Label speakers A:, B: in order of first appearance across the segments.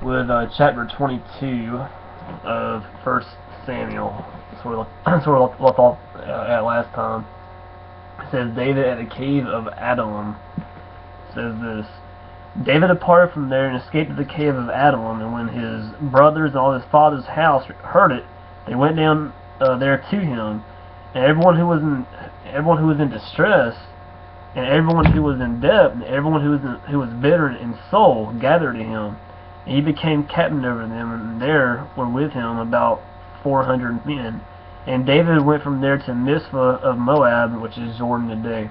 A: with chapter 22 of 1 Samuel. That's where we left off at last time. It says, David at the cave of Adullam. It says this: David departed from there and escaped to the cave of Adullam, and when his brothers and all his father's house heard it, they went down there to him, and everyone who was in distress, and everyone who was in debt, and everyone who was bitter in soul gathered to him, and he became captain over them, and there were with him about 400 men. And David went from there to Mizpah of Moab, which is Jordan today.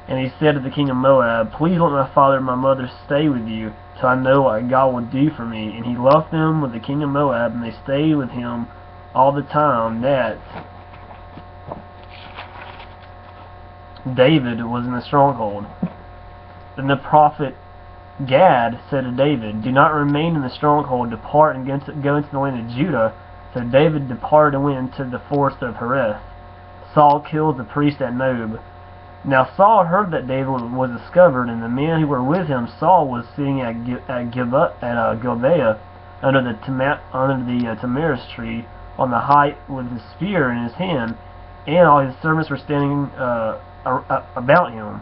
A: And he said to the king of Moab, Please let my father and my mother stay with you, till I know what God will do for me. And he left them with the king of Moab, and they stayed with him all the time that David was in the stronghold. Then the prophet Gad said to David, Do not remain in the stronghold, depart and go into the land of Judah. So David departed and went into the forest of Hereth. Saul killed the priest at Nob. Now Saul heard that David was discovered, and the men who were with him. Saul was sitting at Gibeah under the tamarisk tree on the height with his spear in his hand, and all his servants were standing about him.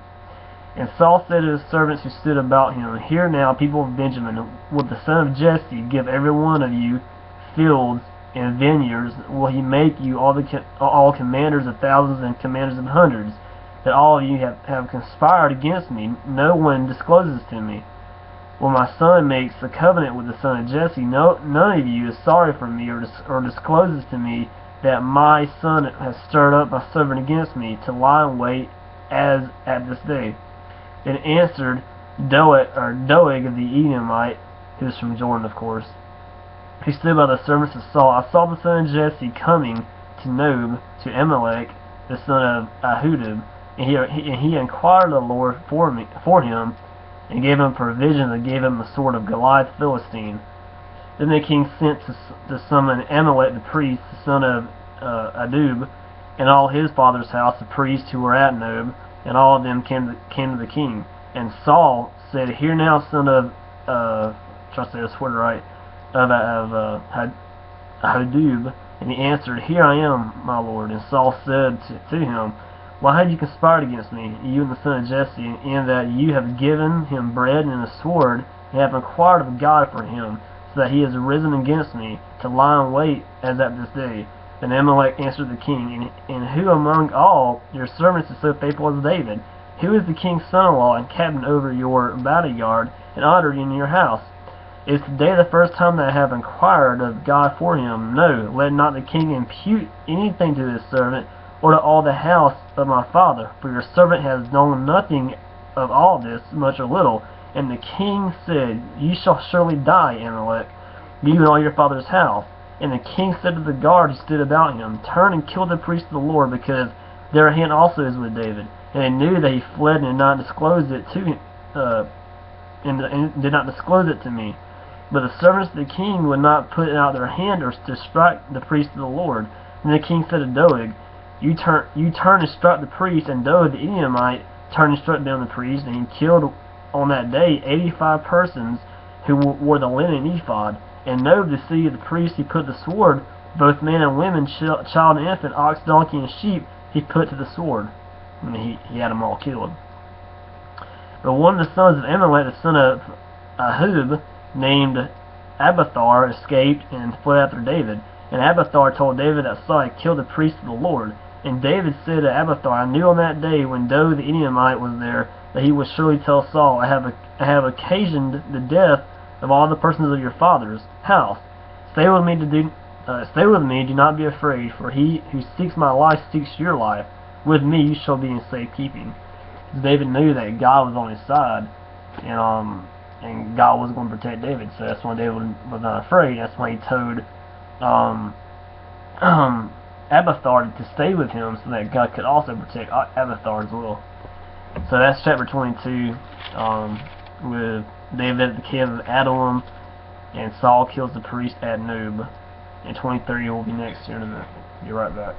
A: And Saul said to his servants who stood about him, Hear now, people of Benjamin, will the son of Jesse give every one of you fields and vineyards? Will he make you all commanders of thousands and commanders of hundreds? That all of you have conspired against me, no one discloses to me. When my son makes a covenant with the son of Jesse, none of you is sorry for me or discloses to me that my son has stirred up my servant against me to lie in wait as at this day. Then answered Doeg of the Edomite, who is from Jordan, of course, who stood by the servants of Saul, I saw the son of Jesse coming to Nob, to Amalek, the son of Ahudub, and he inquired of the Lord for him, and gave him provisions, and gave him the sword of Goliath the Philistine. Then the king sent to summon Amalek the priest, the son of Ahudub, and all his father's house, the priests who were at Nob, and all of them came to the king. And Saul said, Hear now, son of try to say this word right, of Ahudub. And he answered, Here I am, my lord. And Saul said to him, Why have you conspired against me, you and the son of Jesse, in that you have given him bread and a sword, and have inquired of God for him, so that he has risen against me, to lie in wait as at this day? Then Amalek answered the king, And who among all your servants is so faithful as David? Who is the king's son-in-law and captain over your bodyguard, and honored in your house? Is today the first time that I have inquired of God for him? No, let not the king impute anything to his servant, or to all the house of my father, for your servant has known nothing of all this, much or little. And the king said, You shall surely die, Amalek, you and all your father's house. And the king said to the guard who stood about him, Turn and kill the priest of the Lord, because their hand also is with David. And they knew that he fled and did not disclose it to me. But the servants of the king would not put out their hand or to strike the priest of the Lord. And the king said to Doeg, You turn and struck the priest. And Doeg the Edomite turned and struck down the priest, and he killed on that day 85 persons who wore the linen ephod. And Nob, the city of the priest, he put the sword, both men and women, child and infant, ox, donkey, and sheep, he put to the sword. I mean, he had them all killed. But one of the sons of Amalek, the son of Ahudub, named Abiathar, escaped and fled after David. And Abiathar told David that Saul had killed the priest of the Lord. And David said to Abiathar, I knew on that day when Doeg the Edomite was there, that he would surely tell Saul, I have occasioned the death of all the persons of your father's house. Stay with me, do not be afraid, for he who seeks my life seeks your life. With me you shall be in safekeeping. David knew that God was on his side, and God was going to protect David, so that's why David was not afraid. That's why he told Abiathar to stay with him, so that God could also protect Abiathar as well. So that's chapter 22, with David at the cave of Adullam, and Saul kills the priest at Nob. And 23 will be next here in a minute. Be right back.